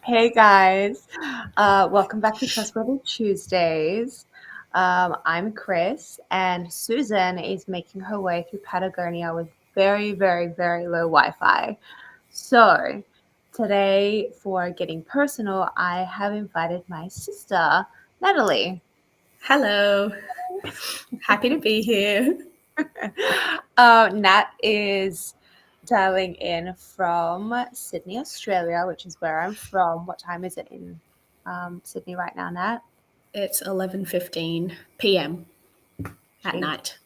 Hey guys, welcome back to Trustworthy Tuesdays. I'm Chris, and Susan is making her way through Patagonia with very, very, very low Wi-Fi. So, today, for getting personal, I have invited my sister, Natalie. Hello. Happy to be here. Nat is dialing in from Sydney, Australia, which is where I'm from. What time is it in Sydney right now, Nat? It's 11:15 p.m. at Jeez, night.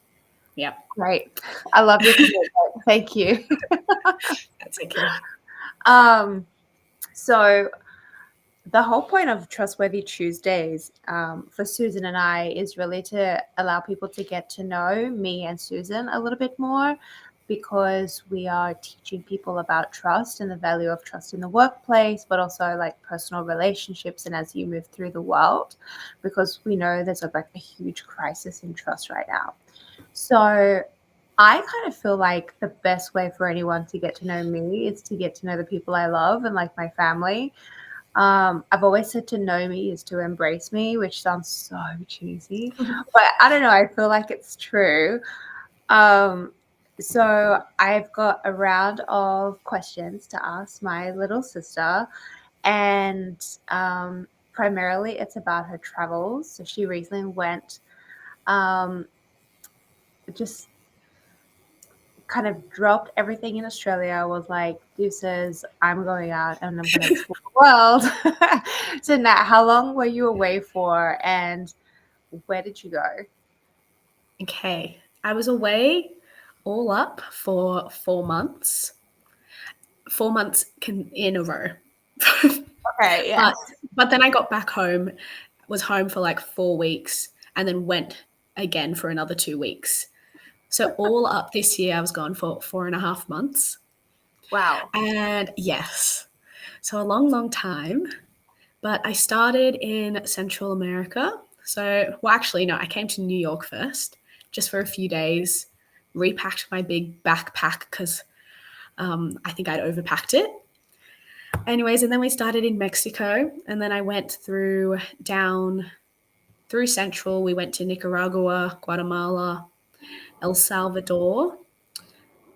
Yep, great. I love your commitment. Thank you. that's okay. Um, so the whole point of Trustworthy Tuesdays for Susan and I is really to allow people to get to know me and Susan a little bit more because we are teaching people about trust and the value of trust in the workplace, but also like personal relationships and as you move through the world, because we know there's a huge crisis in trust right now. So I kind of feel like the best way for anyone to get to know me is to get to know the people I love and like my family. I've always said to know me is to embrace me, which sounds so cheesy, but I don't know. I feel like it's true. Um, so I've got a round of questions to ask my little sister, and primarily it's about her travels. So she recently went, um, just kind of dropped everything in Australia, was like, deuces, I'm going out and I'm going to explore the world. So, Nat, how long were you away for and where did you go? Okay, I was away all up for 4 months. 4 months in a row. Okay, but yes. but then I got back home, was home for like 4 weeks, and then went again for another 2 weeks. So all up this year, I was gone for 4.5 months. Wow. And yes, so a long, long time. But I started in Central America. So, well, actually, no, I came to New York first, just for a few days, repacked my big backpack because I think I'd overpacked it. Anyways, and then we started in Mexico, and then I went down through Central. We went to Nicaragua, Guatemala, El Salvador,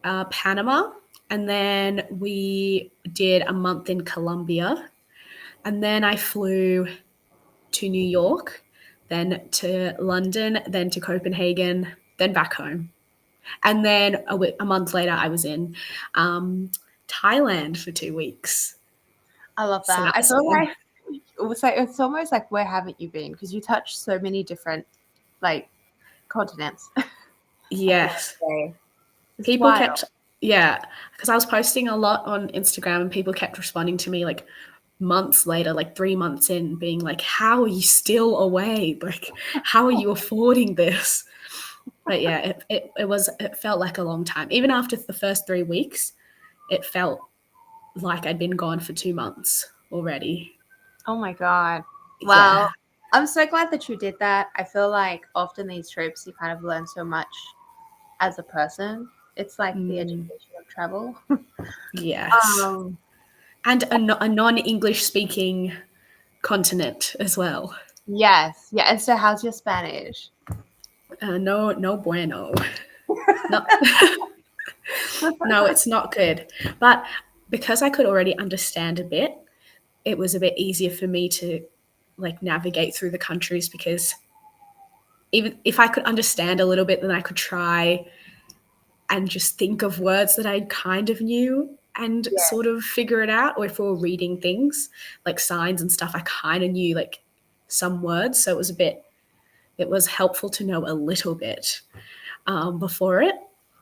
Panama, and then we did a month in Colombia. And then I flew to New York, then to London, then to Copenhagen, then back home. And then a month later, I was in Thailand for 2 weeks. I love So that. that I was feel good. like it's almost like where haven't you been? Because you touch so many different like continents. I feel Yes. like it's People wild. kept, yeah, because I was posting a lot on Instagram and people kept responding to me like months later, like 3 months in, being like, how are you still away? Like, how are you affording this? But yeah, it felt like a long time. Even after the first 3 weeks, it felt like I'd been gone for 2 months already. Oh my God. Yeah. Well, I'm so glad that you did that. I feel like often these trips you kind of learn so much as a person. It's like the Mm, education of travel. yes. Um, And a non-English speaking continent as well. yes. Yeah. And so how's your Spanish? No, no bueno. Not, no, it's not good. But because I could already understand a bit, it was a bit easier for me to like navigate through the countries because even if I could understand a little bit, then I could try and just think of words that I kind of knew and Yeah. sort of figure it out. Or if we were reading things like signs and stuff, I kind of knew like some words. So it was helpful to know a little bit before it.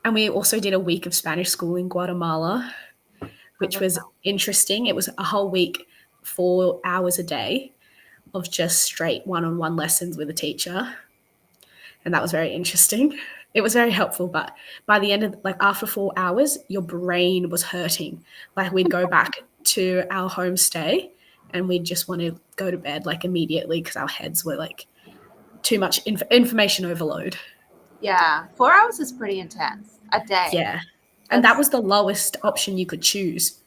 And we also did a week of Spanish school in Guatemala, I which love was that. interesting. It was a whole week, 4 hours a day of just straight one-on-one lessons with a teacher, and that was very interesting. It was very helpful, but by the end of like after 4 hours, your brain was hurting. Like we'd go back to our homestay and we'd just want to go to bed like immediately because our heads were like too much information overload. Yeah. 4 hours is pretty intense a day. Yeah. And that That's was the lowest option you could choose.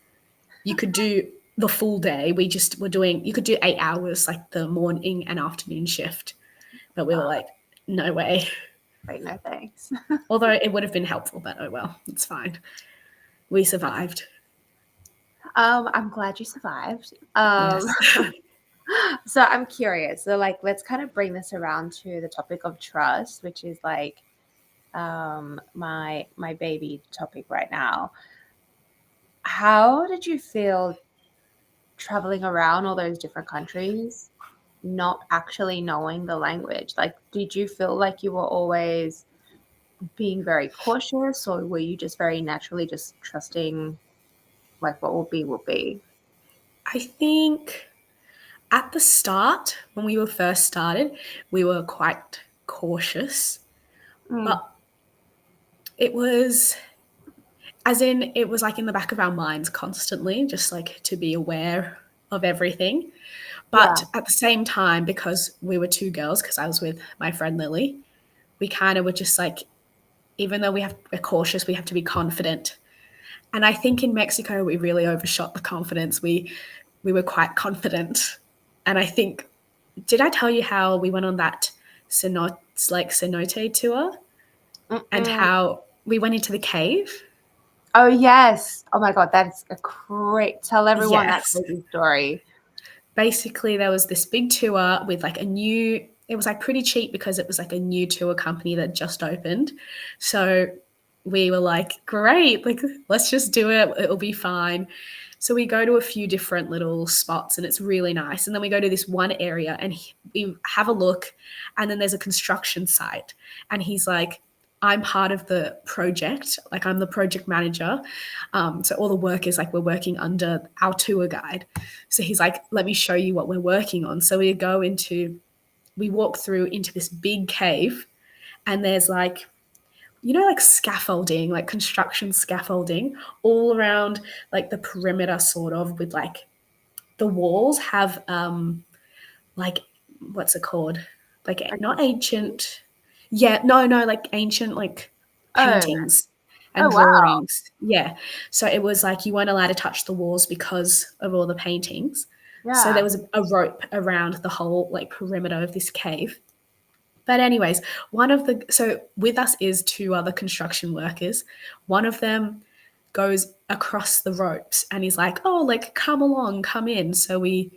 You could do the full day. We just were doing, you could do 8 hours, like the morning and afternoon shift. But we were like, no way. Wait, no thanks. Although it would have been helpful, but oh well, it's fine. We survived. I'm glad you survived. Yes. So I'm curious. So like, let's kind of bring this around to the topic of trust, which is like my baby topic right now. How did you feel traveling around all those different countries, not actually knowing the language? Like, did you feel like you were always being very cautious, or were you just very naturally just trusting like what will be? I think at the start, when we were first started, we were quite cautious, Mm, but it was, as in, it was like in the back of our minds constantly, just like to be aware of everything. yeah. But at the same time, because we were two girls, because I was with my friend Lily, we kind of were just like, even though we're cautious, we have to be confident. And I think in Mexico, we really overshot the confidence. We were quite confident. And I think, did I tell you how we went on that cenote tour and Mm-mm. how we went into the cave? Oh yes. Oh my God, that's a great. Tell everyone that Yes. crazy story. Basically, there was this big tour with like it was like pretty cheap because it was like a new tour company that just opened. So we were like, great, like let's just do it. It'll be fine. So we go to a few different little spots and it's really nice. And then we go to this one area and we have a look, and then there's a construction site. And he's like, I'm part of the project, like I'm the project manager. So all the work is like we're working under our tour guide. So he's like, let me show you what we're working on. So we walk through into this big cave, and there's like, like scaffolding, like construction scaffolding all around like the perimeter, sort of, with like the walls have like, what's it called? Like Like, not ancient. Yeah, no, like ancient like oh, paintings oh and wow. drawings. Yeah. So it was like you weren't allowed to touch the walls because of all the paintings. So there Yeah. was a rope around the whole like perimeter of this cave. But anyways, so with us is two other construction workers. One of them goes across the ropes and he's like, "Oh, like come along, come in." So we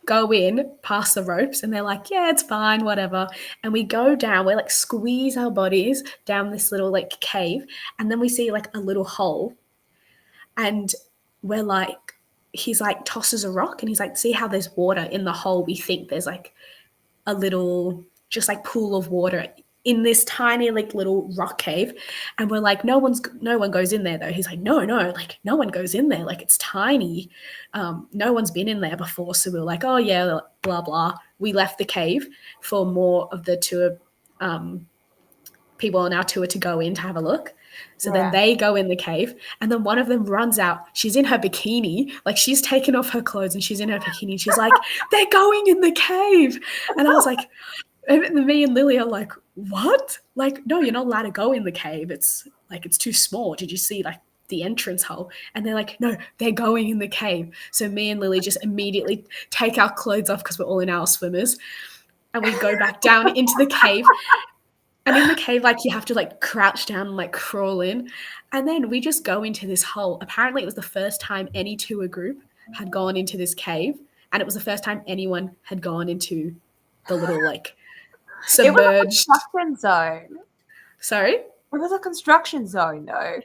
go in past the ropes and they're like, yeah, it's fine, whatever. And we go down, we like squeeze our bodies down this little like cave, and then we see like a little hole, and we're like, he's like tosses a rock and he's like, see how there's water in the hole? We think there's like a little just like pool of water in this tiny like little rock cave. And we're like, no one goes in there though. He's like, no, like no one goes in there, like it's tiny. No one's been in there before. So we were like, oh yeah, blah blah. We left the cave for more of the tour people on our tour to go in to have a look. So then Yeah. they go in the cave, and then one of them runs out. She's in her bikini, like she's taken off her clothes and she's in her bikini. She's like, they're going in the cave. And I was like, and me and Lily are like, what? Like, no, you're not allowed to go in the cave. It's like, it's too small. Did you see like the entrance hole? And they're like, no, they're going in the cave. So me and Lily just immediately take our clothes off because we're all in our swimmers. And we go back down into the cave. And in the cave, like you have to like crouch down and like crawl in. And then we just go into this hole. Apparently, it was the first time any tour group had gone into this cave. And it was the first time anyone had gone into the little like It was a submerged. construction zone. Sorry? It was a construction zone though.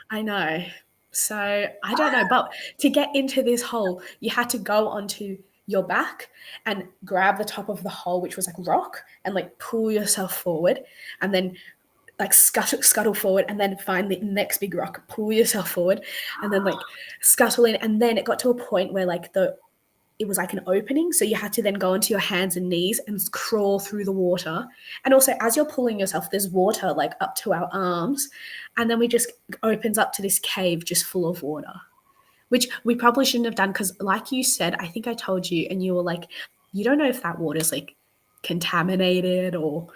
I know. So I don't know. But to get into this hole, you had to go onto your back and grab the top of the hole, which was like rock, and like pull yourself forward, and then like scuttle forward, and then find the next big rock, pull yourself forward, and then like scuttle in. And then it got to a point where like it was like an opening, so you had to then go onto your hands and knees and crawl through the water. And also, as you're pulling yourself, there's water like up to our arms, and then we just opens up to this cave just full of water, which we probably shouldn't have done because, like you said, I think I told you, and you were like, you don't know if that water's like contaminated, or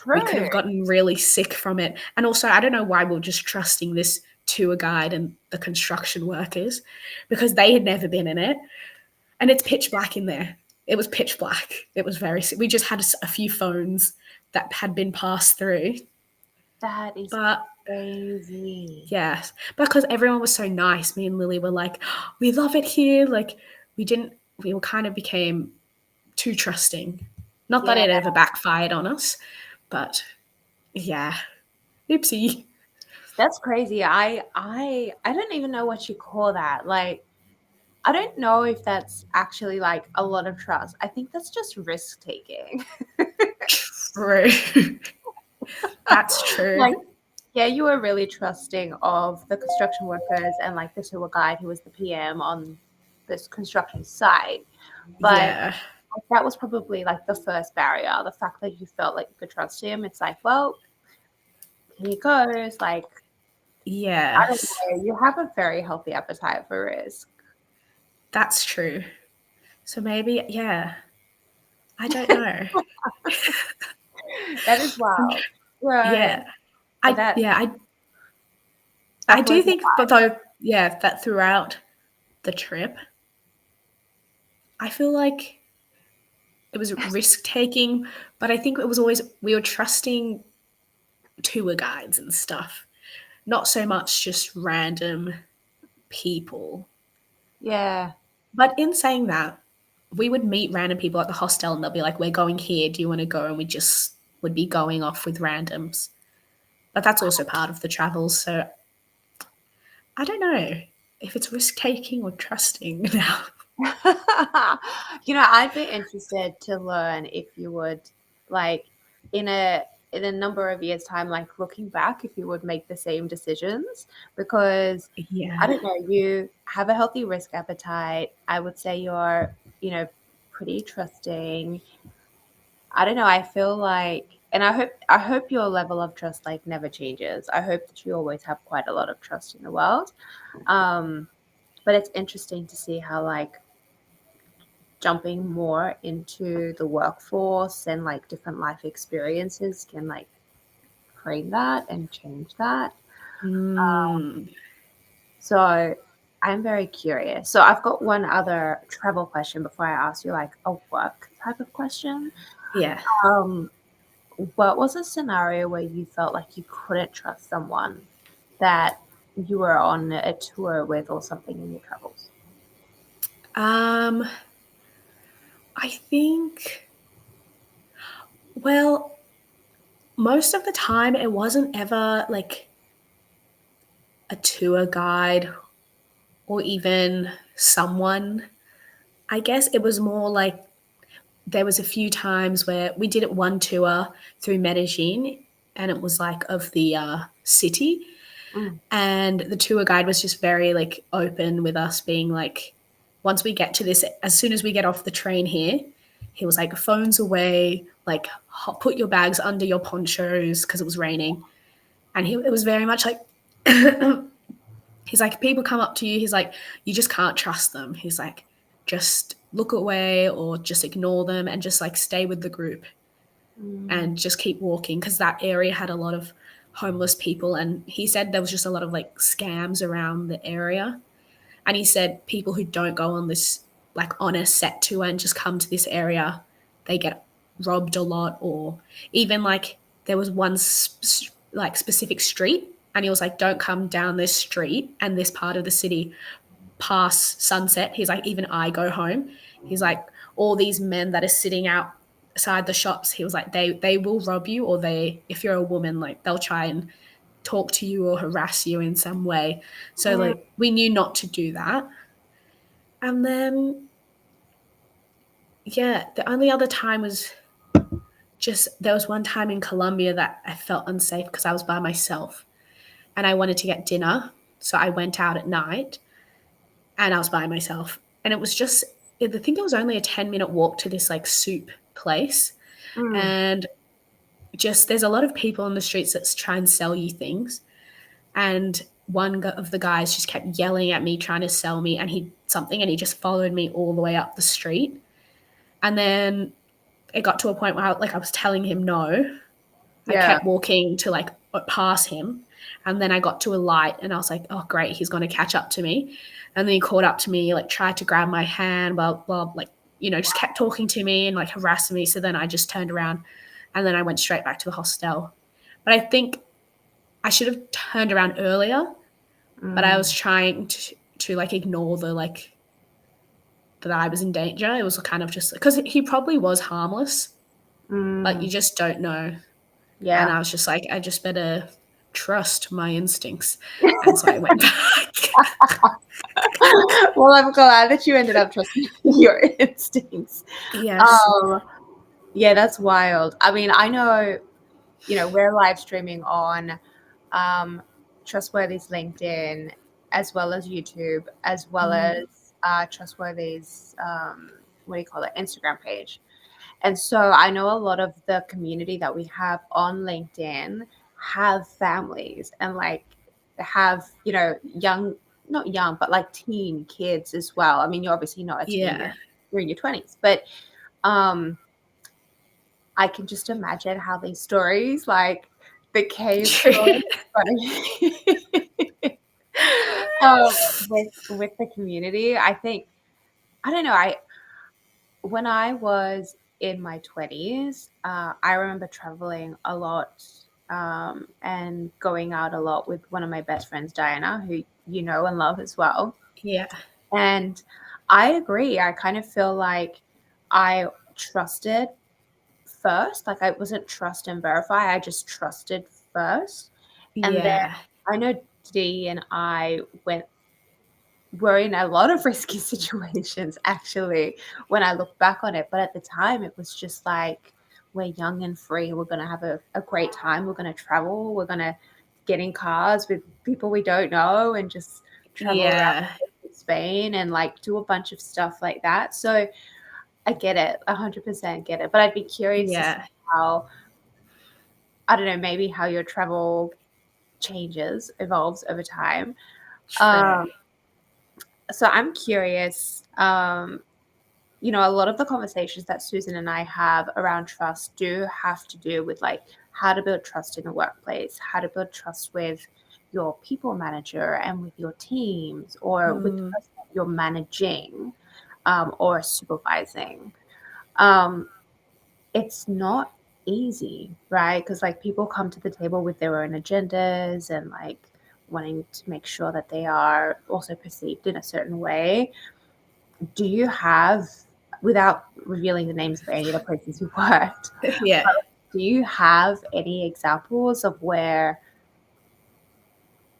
we could True. have gotten really sick from it. And also, I don't know why we're just trusting this tour guide and the construction workers, because they had never been in it. And it's pitch black in there. It was pitch black. It was we just had a few phones that had been passed through. That is But crazy. yes, because everyone was so nice, me and Lily were like, oh, we love it here. Like we were kind of became too trusting. Not that Yeah, it ever backfired on us, but yeah, oopsie. that's crazy. I don't even know what you call that. Like, I don't know if that's actually like a lot of trust. I think that's just risk taking. True. That's Like, true. yeah, you were really trusting of the construction workers and like the tour guide who was the PM on this construction site. But Yeah. that was probably like the first barrier. The fact that you felt like you could trust him. It's like, well, here he goes. Like, I don't Yes. know. You have a very healthy appetite for risk. That's true. So maybe, yeah. I don't know. That is wild. Right. Yeah. I That yeah, I that do blows my think, but though, yeah, that throughout the trip, I feel like it was risk taking, but I think it was always we were trusting tour guides and stuff, not so much just random people. yeah. But in saying that, we would meet random people at the hostel and they'll be like, we're going here. Do you want to go? And we just would be going off with randoms. But that's also part of the travels. So I don't know if it's risk taking or trusting now. I'd be interested to learn if you would like in a number of years time, like looking back, if you would make the same decisions, because I Yeah. don't know, you have a healthy risk appetite. I would say you're, pretty trusting. I don't know, I feel like, and I hope your level of trust like never changes. I hope that you always have quite a lot of trust in the world. Um, but it's interesting to see how like jumping more into the workforce and like different life experiences can like frame that and change that. Mm, So I'm very curious. So I've got one other travel question before I ask you like a work type of question. yeah. Um, what was a scenario where you felt like you couldn't trust someone that you were on a tour with or something in your travels? Um, I think, well, most of the time it wasn't ever like a tour guide or even someone. I guess it was more like there was a few times where we did it one tour through Medellin and it was like of the city, Mm, and the tour guide was just very like open with us being like, once we get to this, as soon as we get off the train here, he was like, phones away, like put your bags under your ponchos because it was raining. And it was very much like he's like, people come up to you, he's like, you just can't trust them. He's like, just look away or just ignore them and just like stay with the group mm, and just keep walking, because that area had a lot of homeless people, and he said there was just a lot of like scams around the area. And he said people who don't go on this like on a set tour and just come to this area, they get robbed a lot. Or even like there was one like specific street, and he was like, don't come down this street and this part of the city past sunset. He's like, even I go home. He's like, all these men that are sitting outside the shops, he was like, they will rob you, or they, if you're a woman, like they'll try and talk to you or harass you in some way. So mm. like we knew not to do that. And then yeah, the only other time was just there was one time in Colombia that I felt unsafe because I was by myself and I wanted to get dinner. So I went out at night and I was by myself. And it was just, I think it was only a 10-minute walk to this like soup place. Mm. And just there's a lot of people on the streets that try and sell you things. And one of the guys just kept yelling at me, trying to sell me, and he just followed me all the way up the street. And then it got to a point where I was telling him no. I Yeah. kept walking to like pass him, And then I got to a light and I was like, oh, great, he's going to catch up to me. And then he caught up to me, like tried to grab my hand, like, just kept talking to me and like harassing me. So then I just turned around and then I went straight back to the hostel. But I think I should have turned around earlier, but I was trying to like ignore the like that I was in danger. It was kind of just because he probably was harmless, but you just don't know. And Yeah. I was just like, I just better trust my instincts. And so I went back. Well, I'm glad that you ended up trusting your instincts. Yes. Yeah, that's wild. I mean, I know, we're live streaming on Trustworthy's LinkedIn, as well as YouTube, as well as Trustworthy's, what do you call it, Instagram page. And so I know a lot of the community that we have on LinkedIn have families and like have, young, not young, but like teen kids as well. I mean, you're obviously not a teen, Yeah. you're in your 20s, but I can just imagine how these stories, like the cave story, with the community. I think, I don't know, when I was in my 20s, I remember traveling a lot, and going out a lot with one of my best friends, Diana, who you know and love as well. Yeah. And I agree. I kind of feel like I trusted first. Like I wasn't trust and verify. I just trusted first. And then Yeah. I know Dee and I were in a lot of risky situations actually when I look back on it. But at the time it was just like, we're young and free. We're gonna have a great time. We're gonna travel. We're gonna get in cars with people we don't know and just travel around Yeah. Spain and like do a bunch of stuff like that. So I get it, 100% get it. But I'd be curious to see Yeah. how, I don't know, maybe how your travel changes, evolves over time. True. Um, so I'm curious. A lot of the conversations that Susan and I have around trust do have to do with like how to build trust in the workplace, how to build trust with your people manager and with your teams or with the person that you're managing, or supervising. Um, it's not easy, right? Because like people come to the table with their own agendas and like wanting to make sure that they are also perceived in a certain way. Do you have, without revealing the names of any of the places you worked, Yeah. do you have any examples of where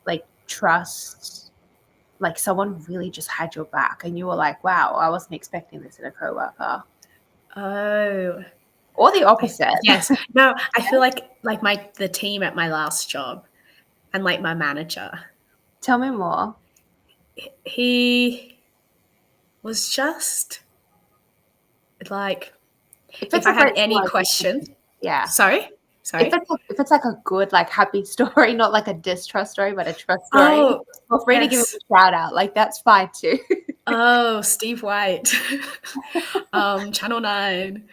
like trust, like someone really just had your back and you were like, wow, I wasn't expecting this in a coworker? Oh. Or the opposite? Yes. No, I feel like the team at my last job and like my manager, Tell me more. he was just like, If if it's I a had great any story, question, yeah. sorry, If sorry. it's like a good, like happy story, not like a distrust story, but a trust story, Oh, feel free to give him yes. a shout out. Like that's fine too. Oh, Steve White, Channel 9.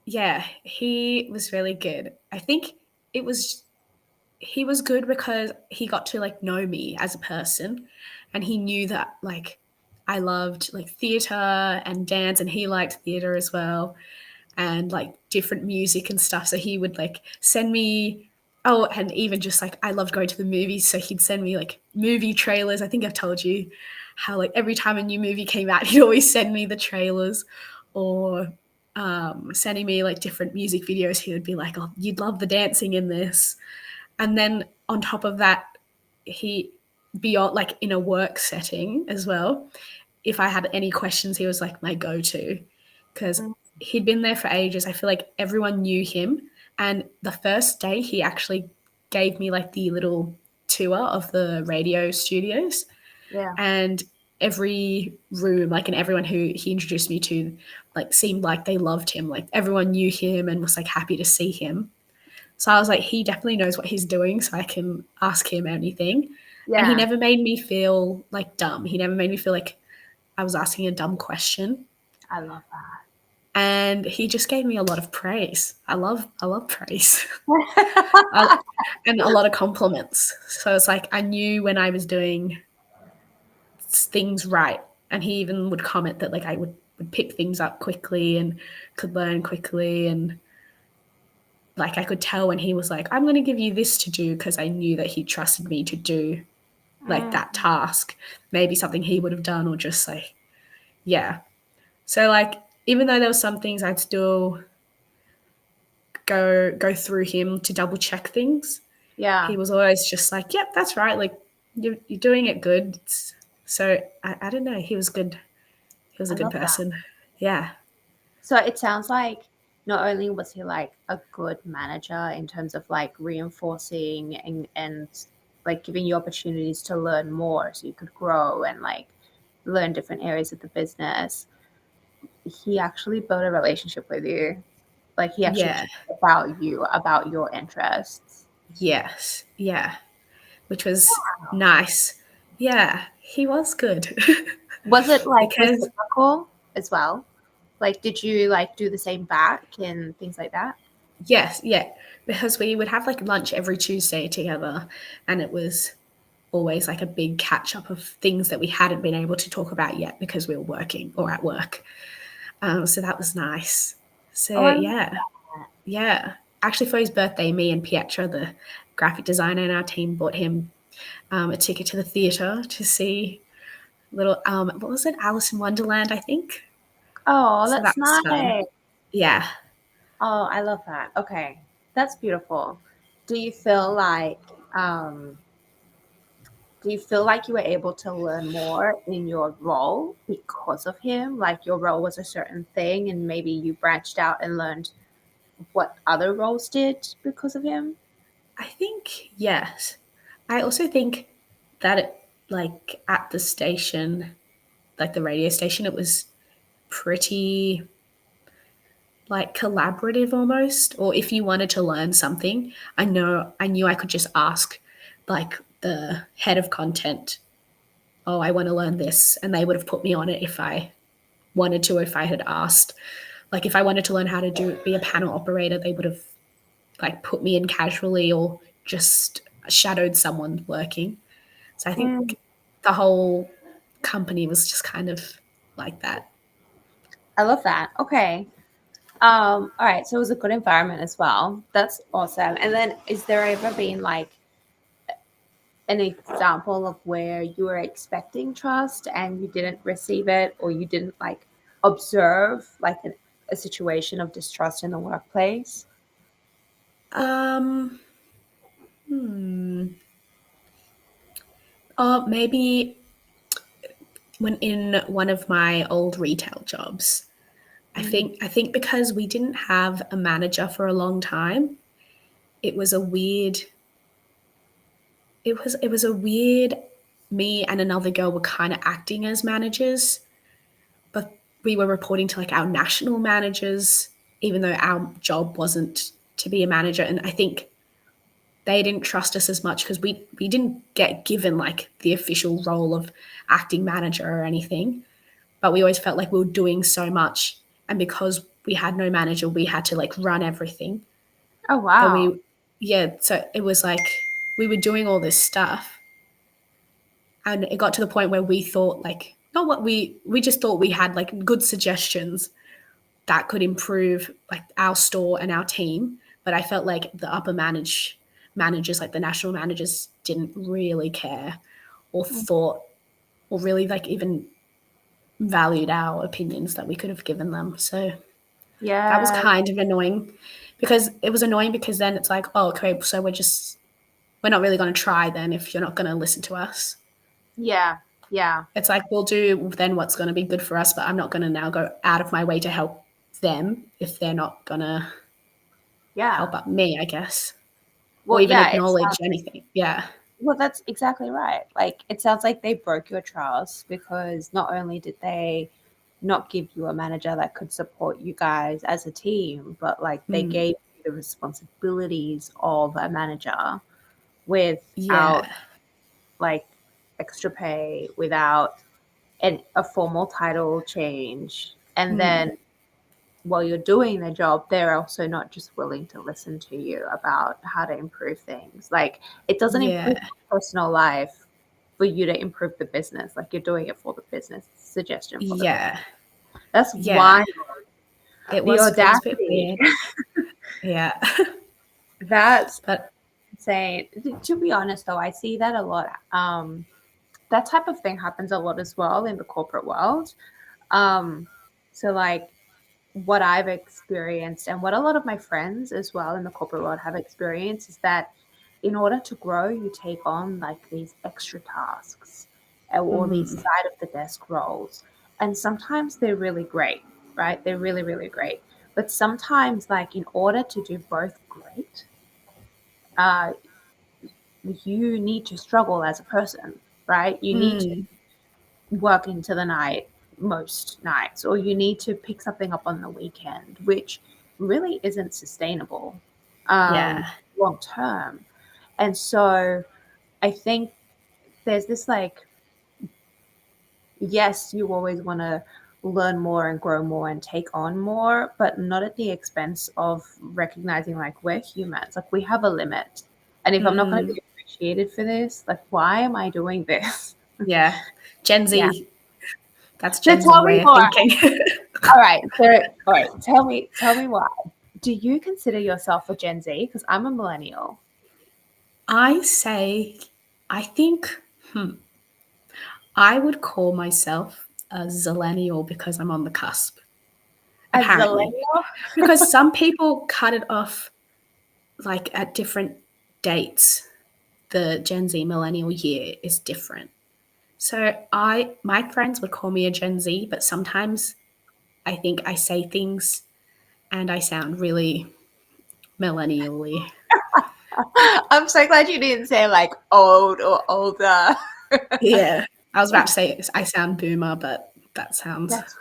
Yeah, he was really good. I think it was he was good because he got to like know me as a person and he knew that like I loved like theater and dance and he liked theater as well and like different music and stuff. So he would like send me, oh, and even just like I loved going to the movies. So he'd send me like movie trailers. I think I've told you how like every time a new movie came out, he'd always send me the trailers or sending me like different music videos. He would be like, oh, you'd love the dancing in this. And then on top of that, he, beyond like in a work setting as well, if I had any questions, he was like my go to because he'd been there for ages. I feel like everyone knew him. And the first day, he actually gave me like the little tour of the radio studios. Yeah. And every room, like, and everyone who he introduced me to, like, seemed like they loved him. Like, everyone knew him and was like happy to see him. So I was like, he definitely knows what he's doing, so I can ask him anything. And he Yeah. never made me feel like dumb. He never made me feel like I was asking a dumb question. I love that. and he just gave me a lot of praise. I love praise. I, and a lot of compliments. So it's like I knew when I was doing things right, and he even would comment that like I would pick things up quickly and could learn quickly, and like I could tell when he was like, I'm going to give you this to do, because I knew that he trusted me to do like Mm, that task, maybe something he would have done, or just like, yeah. So like even though there were some things, I'd still go through him to double check things. yeah, He was always just like, yep, that's right, like you're doing it good. So I don't know, he was good. He was I a good love that. person. Yeah. So it sounds like not only was he like a good manager in terms of like reinforcing and like giving you opportunities to learn more so you could grow and like learn different areas of the business, he actually built a relationship with you. Like he actually Yeah. cared about you, about your interests. Yes. Yeah. Which was nice. Yeah, he was good. Was it like Because reciprocal as well? Like, did you like do the same back and things like that? yes, yeah, because we would have like lunch every Tuesday together, and it was always like a big catch up of things that we hadn't been able to talk about yet because we were working or at work. So that was nice. So Oh, I love yeah, that. yeah. Actually, for his birthday, me and Pietra, the graphic designer in our team, bought him a ticket to the theatre to see little what was it, Alice in Wonderland, I think. Oh, So that that's was fun. nice. Yeah. Oh, I love that. Okay. That's beautiful. Do you feel like um do you feel like you were able to learn more in your role because of him? Like your role was a certain thing and maybe you branched out and learned what other roles did because of him? I think yes. I also think that it, like at the station, like the radio station, it was pretty like collaborative almost. Or if you wanted to learn something, I knew I could just ask like the head of content, oh, I want to learn this, and they would have put me on it if I wanted to, if I had asked. Like if I wanted to learn how to be a panel operator, they would have like put me in casually or just shadowed someone working. So I Mm, think the whole company was just kind of like that. I love that. Okay. All right, so it was a good environment as well. That's awesome. And then is there ever been like an example of where you were expecting trust and you didn't receive it or you didn't like observe like a situation of distrust in the workplace? Um, hmm. Or maybe when in one of my old retail jobs, Mm. I think because we didn't have a manager for a long time, it was a weird. It was a weird. Me and another girl were kind of acting as managers, but we were reporting to like our national managers, even though our job wasn't to be a manager. And I think they didn't trust us as much because we didn't get given like the official role of acting manager or anything, but we always felt like we were doing so much, and because we had no manager, we had to like run everything. Oh But wow. we, yeah, so it was like we were doing all this stuff, and it got to the point where we thought like not what we just thought we had like good suggestions that could improve like our store and our team. But I felt like the managers, like the national managers, didn't really care or thought or really like even valued our opinions that we could have given them. So that was Yeah. kind of annoying, because it was annoying because then it's like, oh, okay, so we're not really going to try then if you're not going to listen to us. Yeah. Yeah. It's like we'll do then what's going to be good for us, but I'm not going to now go out of my way to help them if they're not going to Yeah. help up me, I guess, or Well, even yeah, it acknowledge sounds anything. Yeah. well, that's exactly right. Like it sounds like they broke your trust because not only did they not give you a manager that could support you guys as a team, but like they Mm. gave you the responsibilities of a manager without Yeah. like extra pay, without a formal title change. And Mm. then while you're doing the job, they're also not just willing to listen to you about how to improve things. Like, it doesn't improve Yeah. your personal life for you to improve the business. Like, you're doing it for the business, suggestion for the business. Yeah. That's Yeah. wild. It The was a bit audacity. weird. Yeah. That's But insane. To be honest, though, I see that a lot. That type of thing happens a lot as well in the corporate world. So, like, what I've experienced and what a lot of my friends as well in the corporate world have experienced is that in order to grow, you take on like these extra tasks or these side of the desk roles. And sometimes they're really great, right? They're really, really great. But sometimes, like, in order to do both great, uh, you need to struggle as a person, right? You need to work into the night most nights, or you need to pick something up on the weekend, which really isn't sustainable yeah. long term. And so I think there's this like, yes, you always want to learn more and grow more and take on more, but not at the expense of recognizing like we're humans, like we have a limit. And if I'm not going to be appreciated for this, like, why am I doing this? Yeah. Gen Yeah. Z. That's So Gen Z tell me way of more. thinking. All right. So, all right. Tell me why. Do you consider yourself a Gen Z? Because I'm a millennial. I say, I think, I would call myself a zillennial because I'm on the cusp, A apparently. millennial? Because some people cut it off like at different dates. The Gen Z millennial year is different. So my friends would call me a Gen Z, but sometimes I think I say things and I sound really millennially. I'm so glad you didn't say like old or older. Yeah. I was about to say I sound boomer, but that sounds. That's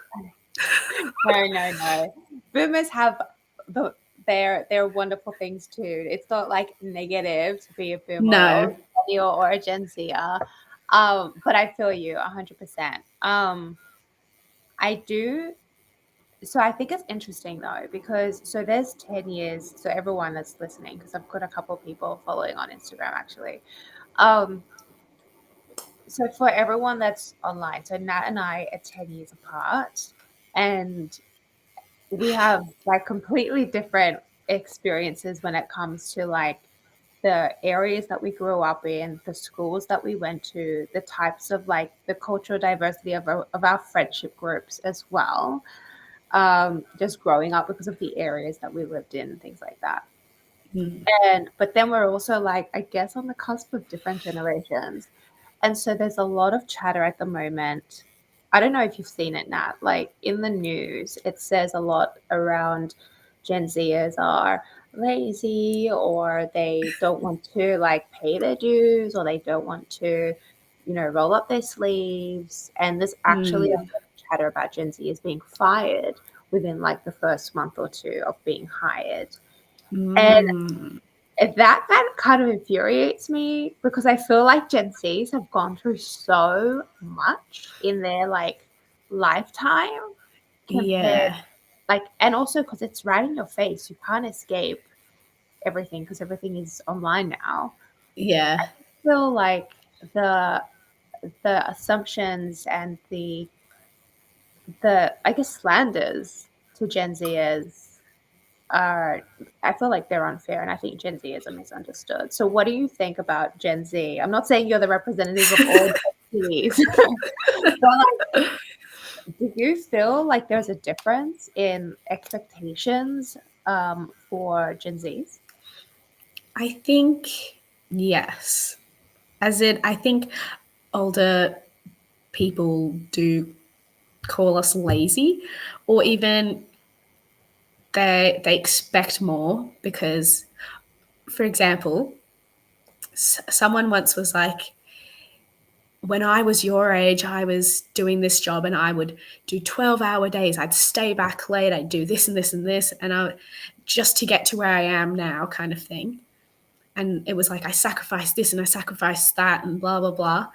funny. No. Boomers have the their wonderful things too. It's not like negative to be a boomer or a No. millennial or a Gen Zer. But I feel you 100%. I do. So I think it's interesting though, because so there's 10 years. So everyone that's listening, because I've got a couple of people following on Instagram actually. Um, so for everyone that's online, so Nat and I are 10 years apart, and we have like completely different experiences when it comes to like the areas that we grew up in, the schools that we went to, the types of like the cultural diversity of our friendship groups as well. Just growing up because of the areas that we lived in and things like that. Mm. And but then we're also like, I guess, on the cusp of different generations. And so there's a lot of chatter at the moment. I don't know if you've seen it, Nat. Like in the news, it says a lot around Gen Zers are lazy, or they don't want to like pay their dues, or they don't want to, roll up their sleeves. And there's actually a lot Mm. of chatter about Gen Zers being fired within like the first month or two of being hired. And Mm. that kind of infuriates me because I feel like Gen Zs have gone through so much in their like lifetime compared Yeah. like, and also because it's right in your face. You can't escape everything because everything is online now. Yeah. I feel like the the assumptions and the I guess slanders to Gen Zers are, I feel like they're unfair, and I think Gen Z is misunderstood. So what do you think about Gen Z? I'm not saying you're the representative of all Gen Zs, but like, do you feel like there's a difference in expectations for Gen Zs? I think yes. As in, I think older people do call us lazy, or even they expect more because, for example, someone once was like, when I was your age, I was doing this job and I would do 12-hour days. I'd stay back late. I'd do this and this and this, and I just to get to where I am now, kind of thing. And it was like I sacrificed this and I sacrificed that and blah blah blah.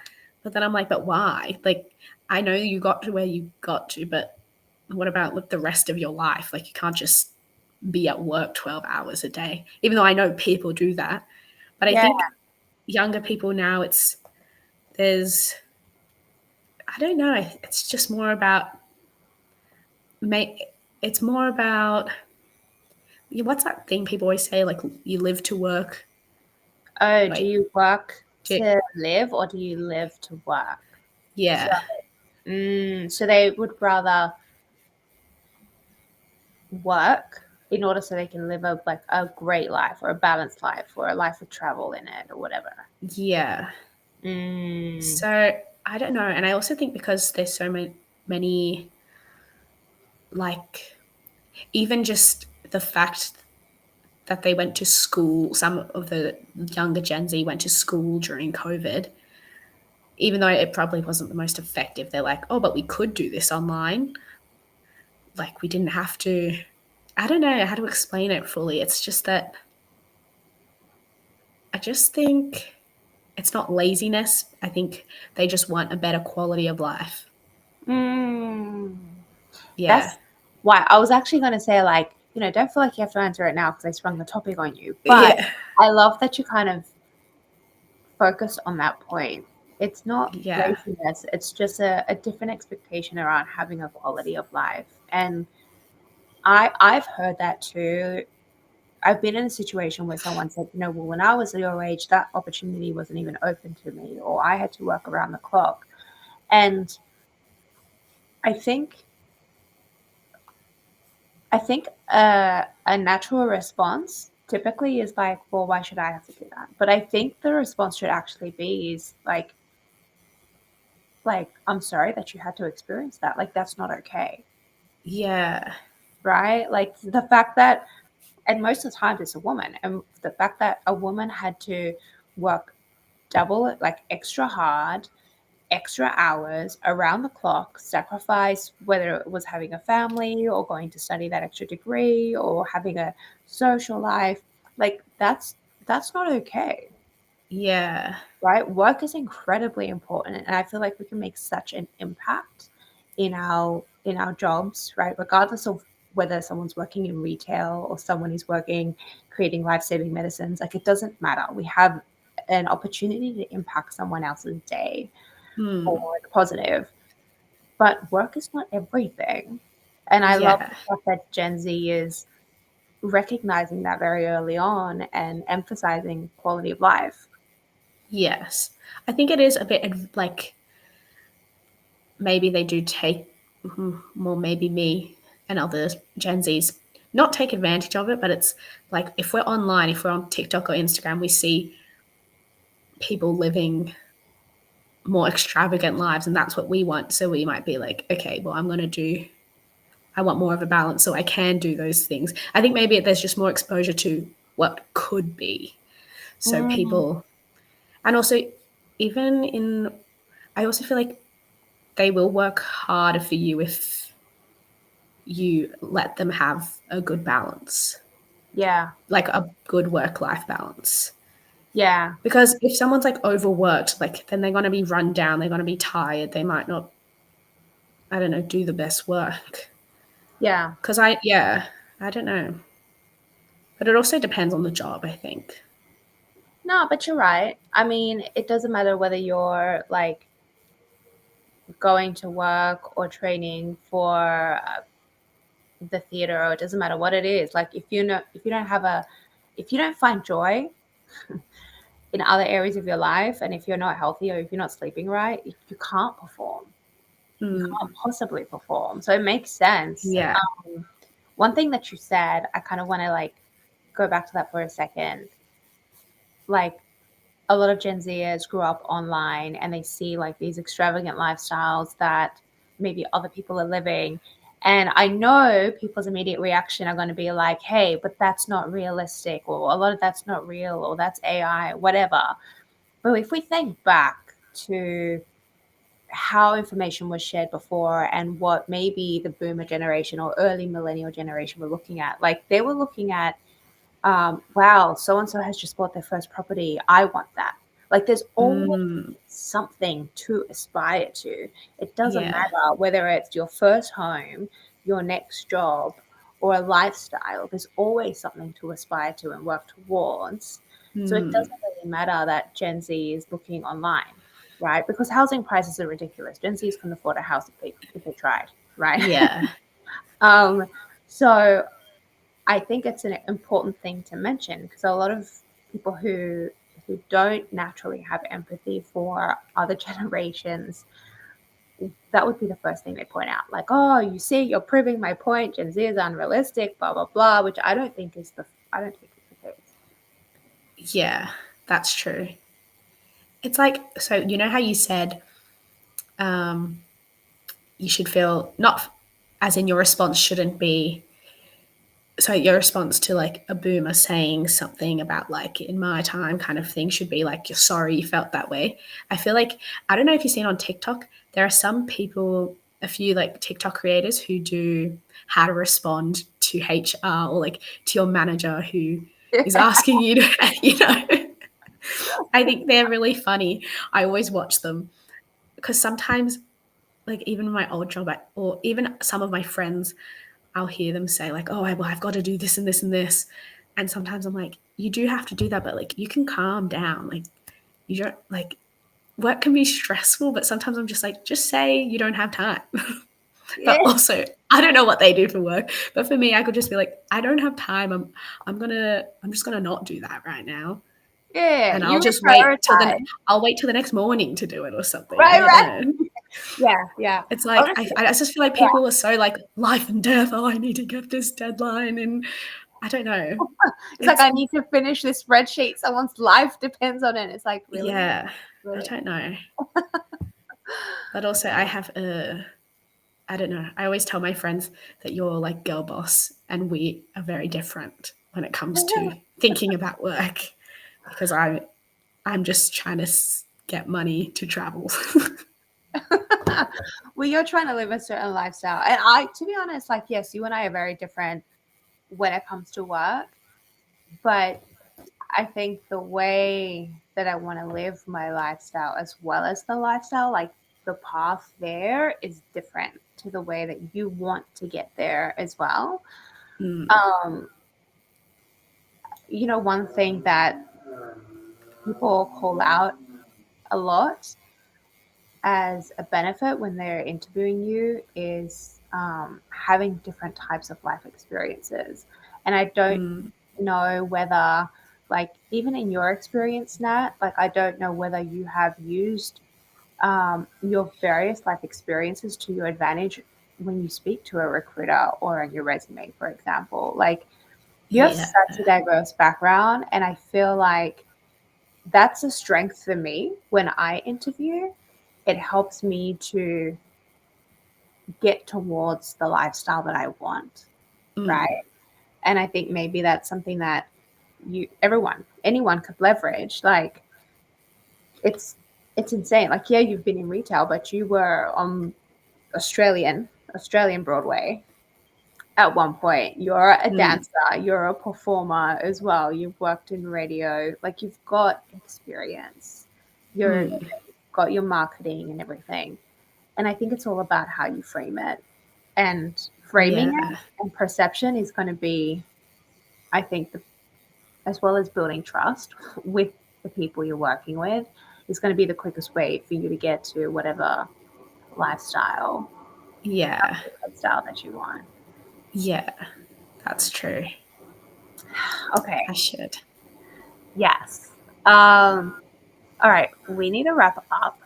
But then I'm like, but why? Like, I know you got to where you got to, but what about with the rest of your life? Like, you can't just be at work 12 hours a day, even though I know people do that. But I Yeah. think younger people now, there's, I don't know, it's just more about, it's more about, what's that thing people always say, like, you live to work? Oh, do Wait, you work do, to live or do you live to work? So, yeah, so they would rather work in order so they can live a great life or a balanced life or a life with travel in it or whatever. yeah. Mm, So I don't know. And I also think because there's so many, like, even just the fact that they went to school, some of the younger Gen Z went to school during COVID, even though it probably wasn't the most effective. They're like, oh, but we could do this online. Like, we didn't have to. I don't know how to explain it fully. It's just that I just think it's not laziness. I think they just want a better quality of life. mm. Yeah. That's why I was actually going to say, like, don't feel like you have to answer it now because I sprung the topic on you. But Yeah. I love that you kind of focused on that point. It's not Yeah. laziness, it's just a different expectation around having a quality of life. And I've heard that too. I've been in a situation where someone said, well, when I was your age, that opportunity wasn't even open to me, or I had to work around the clock. And I think a natural response typically is like, well, why should I have to do that? But I think the response should actually be is like, I'm sorry that you had to experience that. Like, that's not okay. Yeah. Right? Like the fact that, and most of the times it's a woman, and the fact that a woman had to work double, like extra hard, extra hours around the clock, sacrifice, whether it was having a family or going to study that extra degree or having a social life, like that's not okay. Yeah. Right? Work is incredibly important, and I feel like we can make such an impact in our jobs, right? Regardless of whether someone's working in retail or someone is working creating life-saving medicines, like it doesn't matter. We have an opportunity to impact someone else's day for Hmm. the positive. But work is not everything. And I love Yeah. the fact that Gen Z is recognizing that very early on and emphasizing quality of life. Yes. I think it is a bit like, maybe they do take, more maybe me and other Gen Zs not take advantage of it, but it's like, if we're online, if we're on TikTok or Instagram, we see people living more extravagant lives, and that's what we want. So we might be like, okay, well, I want more of a balance so I can do those things. I think maybe there's just more exposure to what could be. So Mm, people, and also, even in, I also feel like they will work harder for you if you let them have a good balance, yeah, like a good work life balance. yeah, Because if someone's like overworked, like, then they're going to be run down, they're going to be tired, they might not, I don't know, do the best work. yeah. Because yeah, I don't know. But it also depends on the job, I think. No, but you're right. I mean, it doesn't matter whether you're like going to work or training for the theater, or it doesn't matter what it is. Like if you don't find joy in other areas of your life, and if you're not healthy or if you're not sleeping right, you can't perform. You can't Mm, possibly perform. So it makes sense. yeah. One thing that you said, I kind of want to like go back to that for a second. Like a lot of Gen Zers grew up online and they see like these extravagant lifestyles that maybe other people are living. And I know people's immediate reaction are going to be like, hey, but that's not realistic, or a lot of that's not real, or that's AI, whatever. But if we think back to how information was shared before and what maybe the boomer generation or early millennial generation were looking at, like they were looking at wow, so and so has just bought their first property. I want that. Like there's always Mm, something to aspire to. It doesn't yeah. matter whether it's your first home, your next job or a lifestyle, there's always something to aspire to and work towards. So it doesn't really matter that Gen Z is looking online, right? Because housing prices are ridiculous. Gen Zs can afford a house if they tried, right? Yeah. um, so I think it's an important thing to mention because a lot of people who don't naturally have empathy for other generations, that would be the first thing they point out. Like, oh, you see, you're proving my point. Gen Z is unrealistic, blah blah blah. Which I don't think is the case. Yeah, that's true. It's like, so you know how you said um, you should feel not, as in your response shouldn't be, so your response to like a boomer saying something about like in my time kind of thing should be like, you're sorry you felt that way. I feel like, I don't know if you've seen on TikTok, there are some people, a few like TikTok creators who do how to respond to HR or like to your manager who is asking you to, you know, I think they're really funny. I always watch them because sometimes, like even my old job, or even some of my friends, I'll hear them say like, "Oh, well, I've got to do this and this and this," and sometimes I'm like, "You do have to do that, but like you can calm down. Like you don't like work can be stressful, but sometimes I'm just like, just say you don't have time." Yeah, But also, I don't know what they do for work, but for me, I could just be like, I don't have time. I'm just gonna not do that right now, yeah. and You I'll reprioritize. wait till the next morning to do it or something. I Right, don't right. know. Yeah, yeah. It's like Honestly, I just feel like yeah. people are so like life and death. Oh, I need to get this deadline, and I don't know. It's like It's I need to finish this spreadsheet. Someone's life depends on it. It's like really, yeah, I really. don't know. But also, I have a I don't know. I always tell my friends that you're like girl boss, and we are very different when it comes to thinking about work because I'm just trying to get money to travel. Well, you're trying to live a certain lifestyle, and I, to be honest, like yes, you and I are very different when it comes to work, but I think the way that I want to live my lifestyle as well as the lifestyle, like the path there is different to the way that you want to get there as well. Mm, Um, one thing that people call out a lot as a benefit when they're interviewing you is having different types of life experiences. And I don't mm, know whether, like, even in your experience, Nat, like, I don't know whether you have used your various life experiences to your advantage when you speak to a recruiter or on your resume, for example. Like, you have yeah. such a diverse background, and I feel like that's a strength for me when I interview. It helps me to get towards the lifestyle that I want, Mm, right? And I think maybe that's something that anyone could leverage. Like it's it's insane. Like yeah, you've been in retail, but you were on Australian Broadway at one point. You're a mm, dancer, you're a performer as well. You've worked in radio. Like you've got experience. You've mm, got your marketing and everything. And I think it's all about how you frame it. And framing it yeah. and perception is going to be, I think, as well as building trust with the people you're working with, is going to be the quickest way for you to get to whatever lifestyle, Yeah. lifestyle that you want. Yeah. That's true. Okay. I should. Yes. Um, all right. We need to wrap up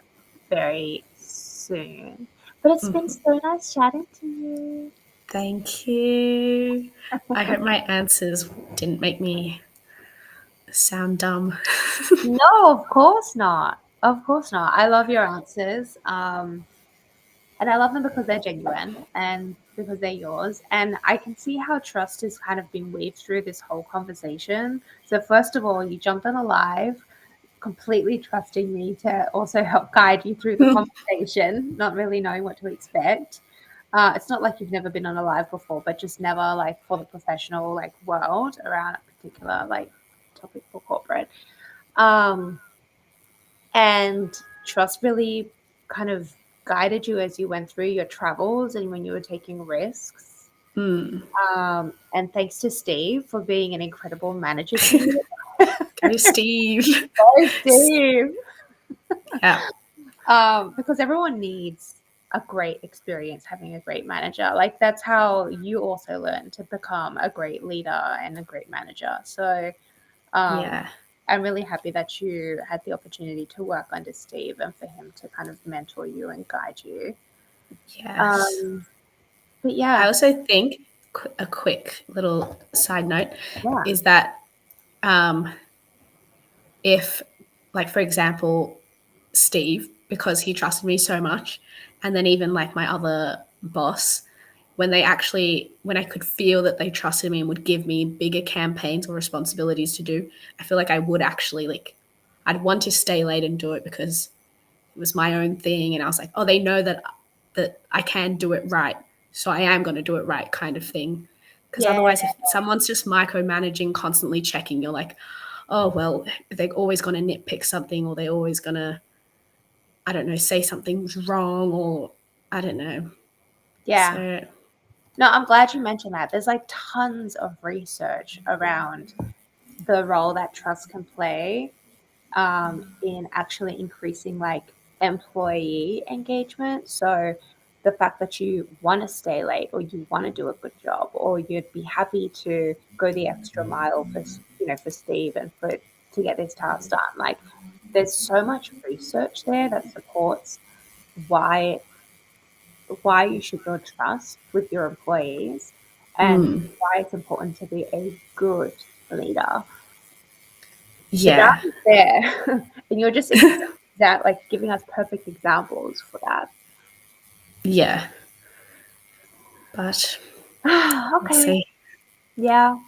very soon. But it's been Mhm. so nice chatting to you. Thank you. I hope my answers didn't make me sound dumb. No, of course not. Of course not. I love your answers. And I love them because they're genuine and because they're yours. And I can see how trust has kind of been weaved through this whole conversation. So, first of all, you jumped on a live, completely trusting me to also help guide you through the conversation, not really knowing what to expect. It's not like you've never been on a live before, but just never like for the professional like world around a particular like topic for corporate. Um, and trust really kind of guided you as you went through your travels and when you were taking risks. And thanks to Steve for being an incredible manager to you. Go, Steve. Go, Steve. Yeah. Because everyone needs a great experience having a great manager. Like that's how you also learn to become a great leader and a great manager. So Yeah. I'm really happy that you had the opportunity to work under Steve and for him to kind of mentor you and guide you. Yes. But I yeah, also think a quick little side note yeah, is that if, like, for example, Steve, because he trusted me so much, and then even like my other boss, when I could feel that they trusted me and would give me bigger campaigns or responsibilities to do, I feel like I would actually I'd want to stay late and do it because it was my own thing, and I was like, oh, they know that I can do it right, so I am going to do it right, kind of thing. Because yeah, otherwise, if someone's just micromanaging, constantly checking, you're like, oh well, they're always going to nitpick something, or they're always going to, I don't know, say something's wrong, or I don't know. yeah. So No, I'm glad you mentioned that. There's like tons of research around the role that trust can play in actually increasing like employee engagement. So the fact that you want to stay late or you want to do a good job or you'd be happy to go the extra mile for for Steve and for to get this task done. Like there's so much research there that supports why why you should build trust with your employees and why it's important to be a good leader. The data yeah, is there, and you're just that like giving us perfect examples for that. yeah, but we'll Okay, see. yeah.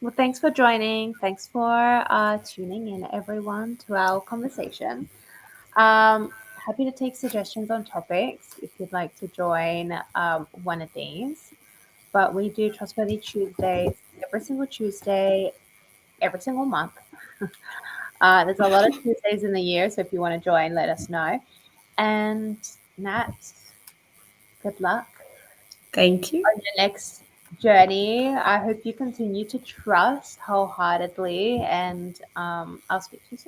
Well, thanks for joining. Thanks for tuning in, everyone, to our conversation. Happy to take suggestions on topics if you'd like to join one of these. But we do Trustworthy Tuesdays every single Tuesday, every single month. There's a lot of Tuesdays in the year, so if you want to join, let us know. And Nat, good luck Thank you. on your next journey. I hope you continue to trust wholeheartedly, and I'll speak to you soon.